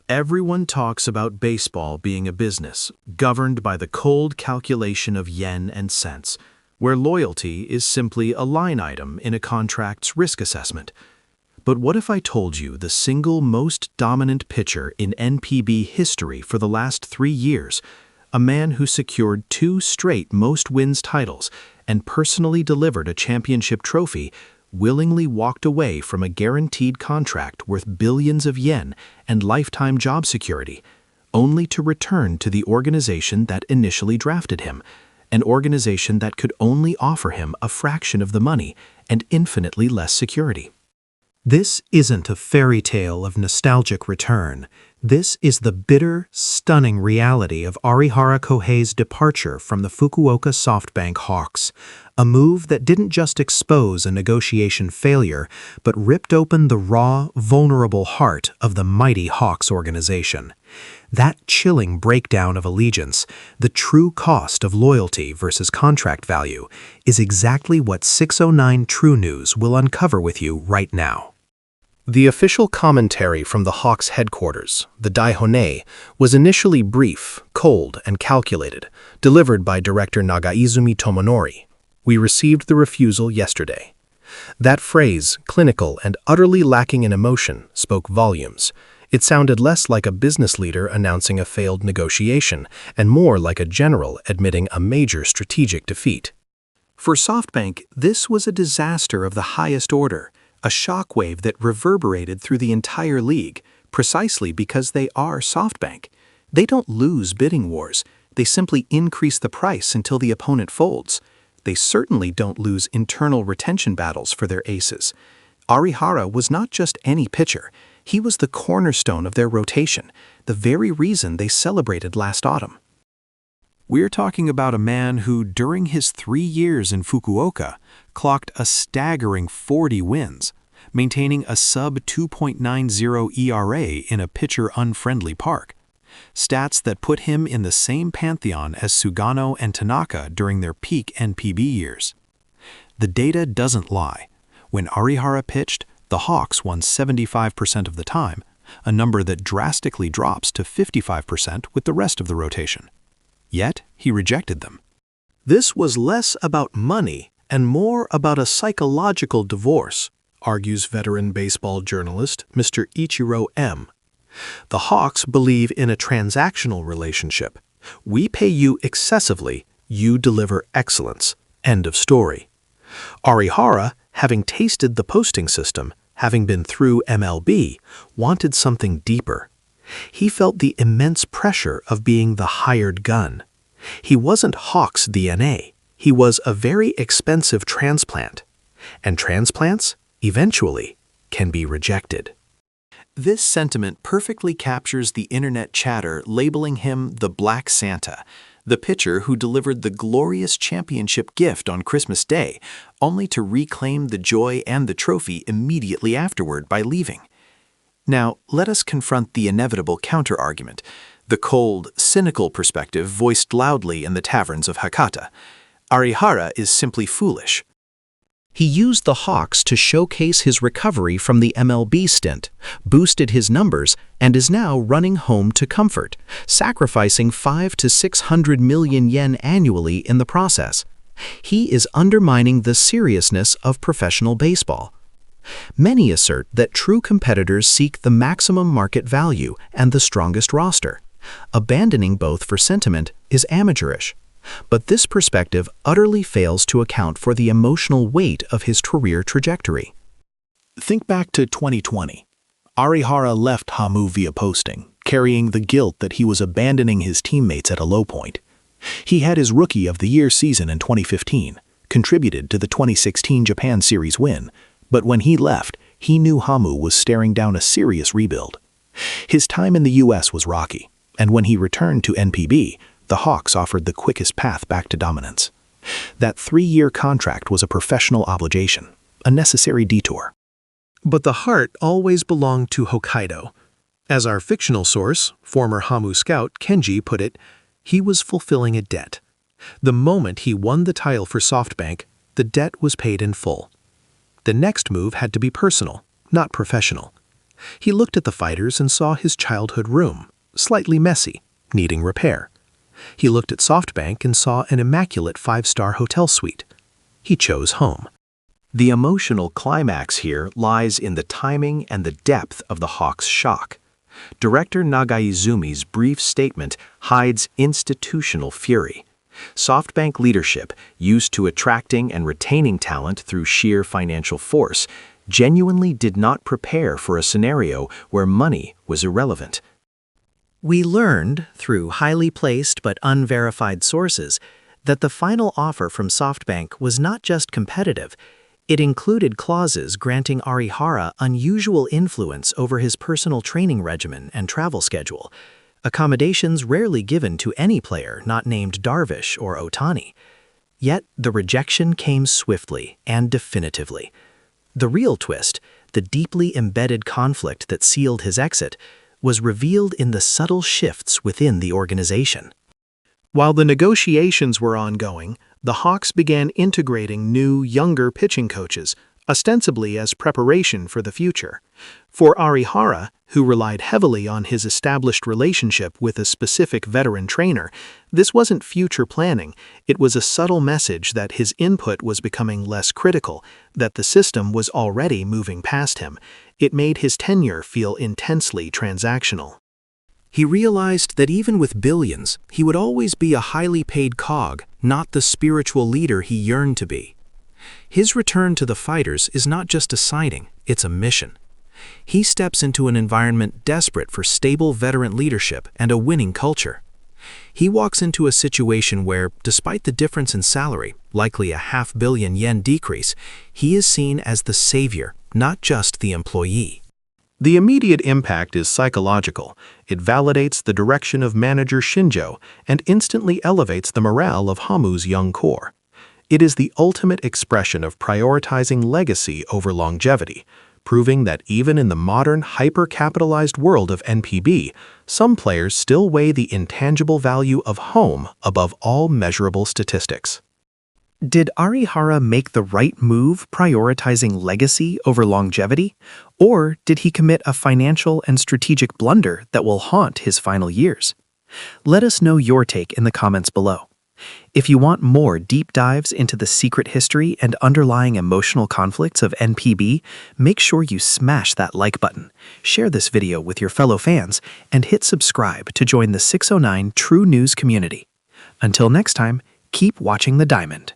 Everyone talks about baseball being a business, governed by the cold calculation of yen and cents, where loyalty is simply a line item in a contract's risk assessment. But what if I told you the single most dominant pitcher in NPB history for the last 3 years, a man who secured 2 straight most wins titles and personally delivered a championship trophy, willingly walked away from a guaranteed contract worth billions of yen and lifetime job security, only to return to the organization that initially drafted him, an organization that could only offer him a fraction of the money and infinitely less security? This isn't a fairy tale of nostalgic return. This is the bitter, stunning reality of Arihara Kohei's departure from the Fukuoka SoftBank Hawks, a move that didn't just expose a negotiation failure, but ripped open the raw, vulnerable heart of the mighty Hawks organization. That chilling breakdown of allegiance, the true cost of loyalty versus contract value, is exactly what 609 True News will uncover with you right now. The official commentary from the Hawks headquarters, the Daihonei, was initially brief, cold, and calculated, delivered by director Nagaizumi Tomonori. We received the refusal yesterday. That phrase, clinical and utterly lacking in emotion, spoke volumes. It sounded less like a business leader announcing a failed negotiation and more like a general admitting a major strategic defeat. For SoftBank, this was a disaster of the highest order, a shockwave that reverberated through the entire league, precisely because they are SoftBank. They don't lose bidding wars. They simply increase the price until the opponent folds. They certainly don't lose internal retention battles for their aces. Arihara was not just any pitcher. He was the cornerstone of their rotation, the very reason they celebrated last autumn. We're talking about a man who, during his 3 years in Fukuoka, clocked a staggering 40 wins, maintaining a sub-2.90 ERA in a pitcher-unfriendly park. Stats that put him in the same pantheon as Sugano and Tanaka during their peak NPB years. The data doesn't lie. When Arihara pitched, the Hawks won 75% of the time, a number that drastically drops to 55% with the rest of the rotation. Yet, he rejected them. This was less about money and more about a psychological divorce, argues veteran baseball journalist Mr. Ichiro M. The Hawks believe in a transactional relationship. We pay you excessively, you deliver excellence. End of story. Arihara, having tasted the posting system, having been through MLB, wanted something deeper. He felt the immense pressure of being the hired gun. He wasn't Hawks' DNA. He was a very expensive transplant. And transplants, eventually, can be rejected. This sentiment perfectly captures the internet chatter labeling him the Black Santa, the pitcher who delivered the glorious championship gift on Christmas Day, only to reclaim the joy and the trophy immediately afterward by leaving. Now, let us confront the inevitable counter-argument, the cold, cynical perspective voiced loudly in the taverns of Hakata. Arihara is simply foolish. He used the Hawks to showcase his recovery from the MLB stint, boosted his numbers, and is now running home to comfort, sacrificing 500 to 600 million yen annually in the process. He is undermining the seriousness of professional baseball. Many assert that true competitors seek the maximum market value and the strongest roster. Abandoning both for sentiment is amateurish. But this perspective utterly fails to account for the emotional weight of his career trajectory. Think back to 2020. Arihara left Hamu via posting, carrying the guilt that he was abandoning his teammates at a low point. He had his Rookie of the Year season in 2015, contributed to the 2016 Japan Series win, but when he left, he knew Hamu was staring down a serious rebuild. His time in the US was rocky, and when he returned to NPB, the Hawks offered the quickest path back to dominance. That 3-year contract was a professional obligation, a necessary detour. But the heart always belonged to Hokkaido. As our fictional source, former Hamu scout Kenji put it, he was fulfilling a debt. The moment he won the title for SoftBank, the debt was paid in full. The next move had to be personal, not professional. He looked at the fighters and saw his childhood room, slightly messy, needing repair. He looked at SoftBank and saw an immaculate 5-star hotel suite. He chose home. The emotional climax here lies in the timing and the depth of the Hawks' shock. Director Nagaizumi's brief statement hides institutional fury. SoftBank leadership, used to attracting and retaining talent through sheer financial force, genuinely did not prepare for a scenario where money was irrelevant. We learned, through highly placed but unverified sources, that the final offer from SoftBank was not just competitive. It included clauses granting Arihara unusual influence over his personal training regimen and travel schedule, accommodations rarely given to any player not named Darvish or Ohtani. Yet the rejection came swiftly and definitively. The real twist, the deeply embedded conflict that sealed his exit, was revealed in the subtle shifts within the organization. While the negotiations were ongoing, the Hawks began integrating new, younger pitching coaches, ostensibly as preparation for the future. For Arihara, who relied heavily on his established relationship with a specific veteran trainer, this wasn't future planning. It was a subtle message that his input was becoming less critical, that the system was already moving past him. It made his tenure feel intensely transactional. He realized that even with billions, he would always be a highly paid cog, not the spiritual leader he yearned to be. His return to the Fighters is not just a signing, it's a mission. He steps into an environment desperate for stable veteran leadership and a winning culture. He walks into a situation where, despite the difference in salary, likely a $500 million decrease, he is seen as the savior, not just the employee. The immediate impact is psychological. It validates the direction of manager Shinjo and instantly elevates the morale of Hamu's young core. It is the ultimate expression of prioritizing legacy over longevity, proving that even in the modern hyper-capitalized world of NPB, some players still weigh the intangible value of home above all measurable statistics. Did Arihara make the right move prioritizing legacy over longevity, or did he commit a financial and strategic blunder that will haunt his final years? Let us know your take in the comments below. If you want more deep dives into the secret history and underlying emotional conflicts of NPB, make sure you smash that like button, share this video with your fellow fans, and hit subscribe to join the 609 True News community. Until next time, keep watching the Diamond.